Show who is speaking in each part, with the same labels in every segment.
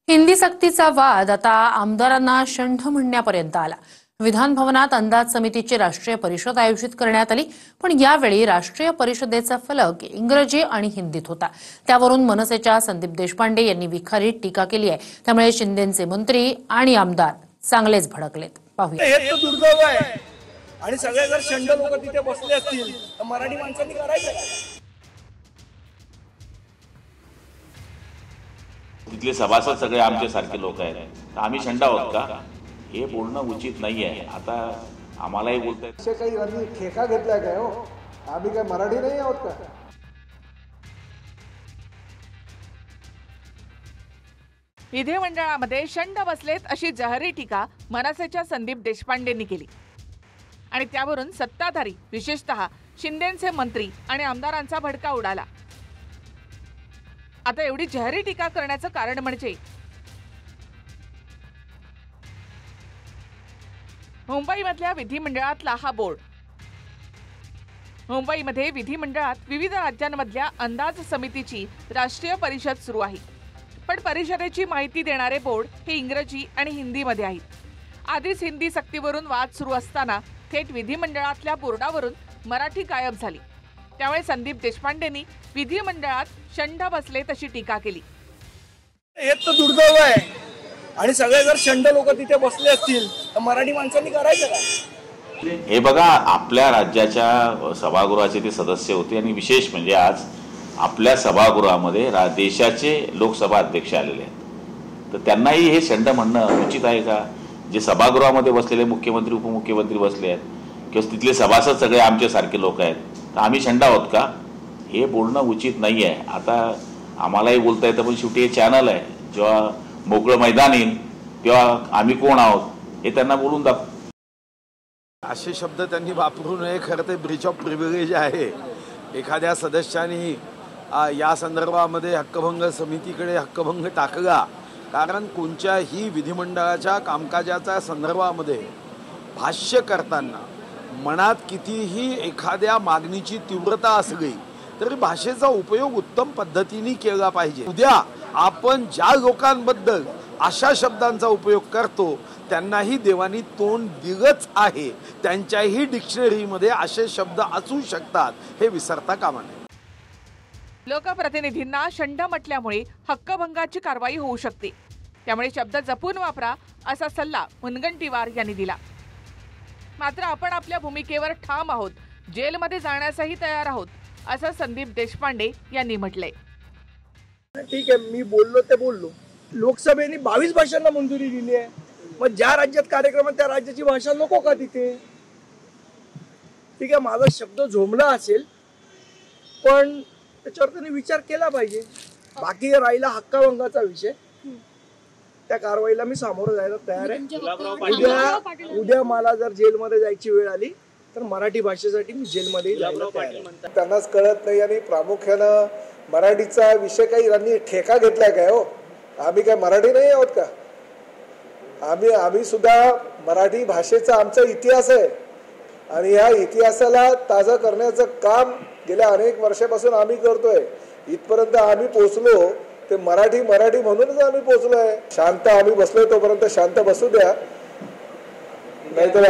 Speaker 1: हिंदी सक्तीचा वाद आता आमदारांना शंठ म्हणण्यापर्यंत आला। विधान भवनात अंदाज समितीची राष्ट्रीय परिषद आयोजित करण्यात आली, पण यावेळी राष्ट्रीय परिषदेचा फलक इंग्रजी आणि हिंदीत होता। त्यावरून मनसेच्या संदीप देशपांडे यांनी विखारी टीका केली आहे। त्यामुळे शिंदेचे मंत्री आणि आमदार चांगलेच भडकलेत। पाहूया।
Speaker 2: हे तर दुर्दैव आहे आणि सगळे जर शंड लोक तिथे बसले असतील तर मराठी माणसांनी करायचं काय?
Speaker 3: तिथले सभासद सगळे आमच्यासारखे लोक आहेत, आम्ही शंड आहोत का? हे बोलणं उचित नाही आहे। आता आम्हालाही बोलतायत
Speaker 4: असे काही यांनी ठेका घेतलाय काय हो? आम्ही काय मराठी नाही आहोत का?
Speaker 5: विधिमंडळामध्ये शंड बसलेत अशी जहरी टीका मनसेच्या संदीप देशपांडेंनी केली आणि त्यावरून सत्ताधारी विशेषतः शिंदेचे मंत्री आणि आमदारांचा भडका उडाला। आता एवढी जहरी टीका करण्याचं कारण म्हणजे मुंबईमधल्या विधिमंडळातला हा बोर्ड। मुंबईमध्ये विधिमंडळात विविध राज्यांमधल्या अंदाज समितीची राष्ट्रीय परिषद सुरू आहे, पण परिषदेची माहिती देणारे बोर्ड हे इंग्रजी आणि हिंदीमध्ये आहेत। आधीच हिंदी सक्तीवरून वाद सुरू असताना थेट विधिमंडळातल्या बोर्डावरून मराठी गायब झाली। त्यामुळे संदीप देशपांडेंनी विधिमंडळात शंड बसले तशी टीका केली।
Speaker 2: हे तर दुर्दैव आहे आणि सगळे जर शंड लोक तिथे बसले असतील तर मराठी माणसांनी करायचं काय?
Speaker 3: हे बघा, आपल्या राज्याच्या सभागृहाचे ते सदस्य होते आणि विशेष म्हणजे आज आपल्या सभागृहामध्ये देशाचे लोकसभा अध्यक्ष आलेले आहेत, तर त्यांनाही हे शंड म्हणणं उचित आहे का? जे सभागृहामध्ये बसलेले मुख्यमंत्री उपमुख्यमंत्री बसले आहेत किंवा तिथले सभासद सगळे आमच्यासारखे लोक आहेत, तर आम्ही शंड आहोत का? हे बोलणं उचित नाही आहे। आता आम्हालाही बोलता येतं, पण शेवटी हे चॅनल आहे, जेव्हा मोकळं मैदान येईल तेव्हा आम्ही कोण आहोत हे त्यांना बोलून दाखवू।
Speaker 6: असे शब्द त्यांनी वापरू नये। खरं ते ब्रीच ऑफ प्रिव्हिलेज आहे। एखाद्या सदस्याने या संदर्भामध्ये हक्कभंग समितीकडे हक्कभंग टाकला, कारण कोणत्याही विधिमंडळाच्या कामकाजाच्या संदर्भामध्ये भाष्य करताना मनात कितीही एखाद्या मागणीची तीव्रता असली तरी भाषेचा उपयोग उत्तम पद्धतीने केला पाहिजे। उद्या आपण ज्या लोकांबद्दल अशा शब्दांचा उपयोग करतो त्यांनाही देवानी तोंड दिलंच आहे, त्यांच्याही डिक्शनरीमध्ये असे शब्द असू शकतात, हे विसरता कामा नये।
Speaker 5: लोकप्रतिनिधींना शंड म्हटल्यामुळे हक्कभंगाची कारवाई होऊ शकते, त्यामुळे शब्द जपून वापरा असा सल्ला मुनगंटीवार यांनी दिला। मात्र आपण आपल्या भूमिकेवर ठाम आहोत, जेलमध्ये जाण्यासही तयार आहोत असं संदीप देशपांडे यांनी म्हटलंय।
Speaker 2: ठीक आहे, मी बोललो ते बोललो। लोकसभेने 22 भाषांना मंजुरी दिली आहे, मग ज्या राज्यात कार्यक्रम आहे त्या राज्याची भाषा नको का तिथे? ठीक आहे, माझा शब्द झोंबला असेल पण त्याच्यावर त्यांनी विचार केला पाहिजे। बाकी राहिला हक्कभंगाचा विषय, त्या कारवाईला मी सामोरं जायला तयार आहे। उद्या मला जर जेलमध्ये जायची वेळ आली तर मराठी भाषेसाठी मी जेलमध्ये जायला तयार आहे।
Speaker 4: त्यांनाच कळत नाही आणि प्रामुख्यानं मराठीचा विषय काही यांनी ठेका घेतलाय काय हो? आम्ही काय मराठी नाही आहोत का? आम्ही सुद्धा मराठी भाषेचा आमचा इतिहास आहे आणि या इतिहासाला ताजं करण्याचं काम गेल्या अनेक वर्षापासून आम्ही करतोय। इथपर्यंत आम्ही पोहोचलो ते मराठी म्हणूनच आम्ही पोहोचलोय। शांत आम्ही बसलोय तोपर्यंत शांत बसू द्या, नाहीतर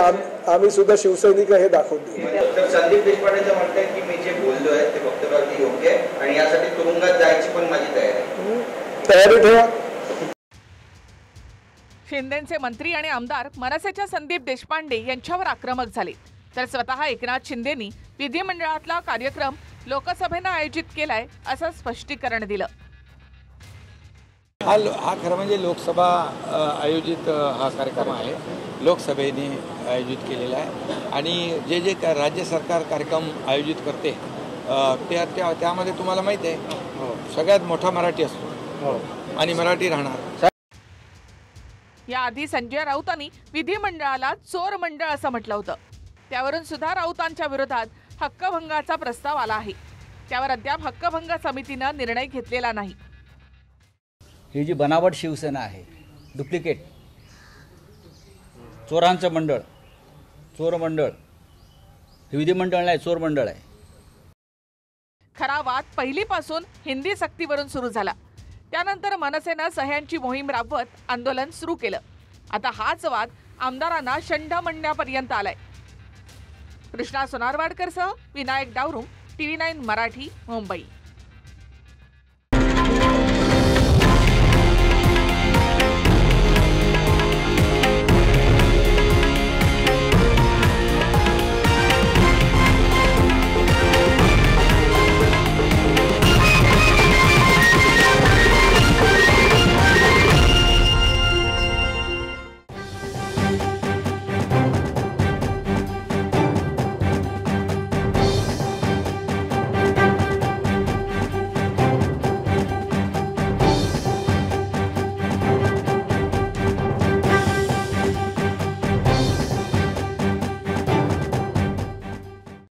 Speaker 4: आम्ही सुद्धा शिवसैनिक हे दाखवून देऊ।
Speaker 7: संदीप देशपांडेचं म्हणत आहे की मी जे बोललोय ते वक्तव्य योग्य आहे आणि यासाठी तुरुंगात जायची पण माझी
Speaker 4: तयारी ठेवा।
Speaker 5: शिंदेचे मंत्री आणि आमदार मनसेच्या संदीप देशपांडे यांच्यावर आक्रमक झाले, तर स्वतः एकनाथ शिंदेनी विधिमंडळातला कार्यक्रम लोकसभेनं आयोजित केलाय असं स्पष्टीकरण दिलं।
Speaker 8: हा खरं म्हणजे लोकसभा आयोजित हा कार्यक्रम आहे, लोकसभेने आयोजित केलेला आहे आणि जे राज्य सरकार कार्यक्रम आयोजित करते त्यामध्ये तुम्हाला माहिती आहे सगळ्यात मोठा मराठी असतो आणि मराठी राहणार।
Speaker 5: याआधी संजय राऊतांनी विधिमंडळाला चोर मंडळ असं म्हटलं होतं, त्यावरून सुद्धा राऊतांच्या विरोधात हक्कभंगाचा प्रस्ताव आला आहे। त्यावर अद्याप हक्कभंग समितीनं निर्णय घेतलेला नाही।
Speaker 9: ही जी बनावट शिवसेना आहे, डुप्लिकेट चोरांचं मंडळ, चोर मंडळ, हे विधिमंडळ नाही चोर मंडळ आहे।
Speaker 5: खरा वाद पहिलीपासून हिंदी सक्तीवरून सुरू झाला, त्यानंतर मनसेनं सह्यांची मोहीम राबवत आंदोलन सुरू केलं. आता हाच वाद आमदारांना शंठ म्हणण्यापर्यंत आलाय. कृष्णा सोनारवाडकरसह विनायक डावरुम, TV9 मराठी, मुंबई.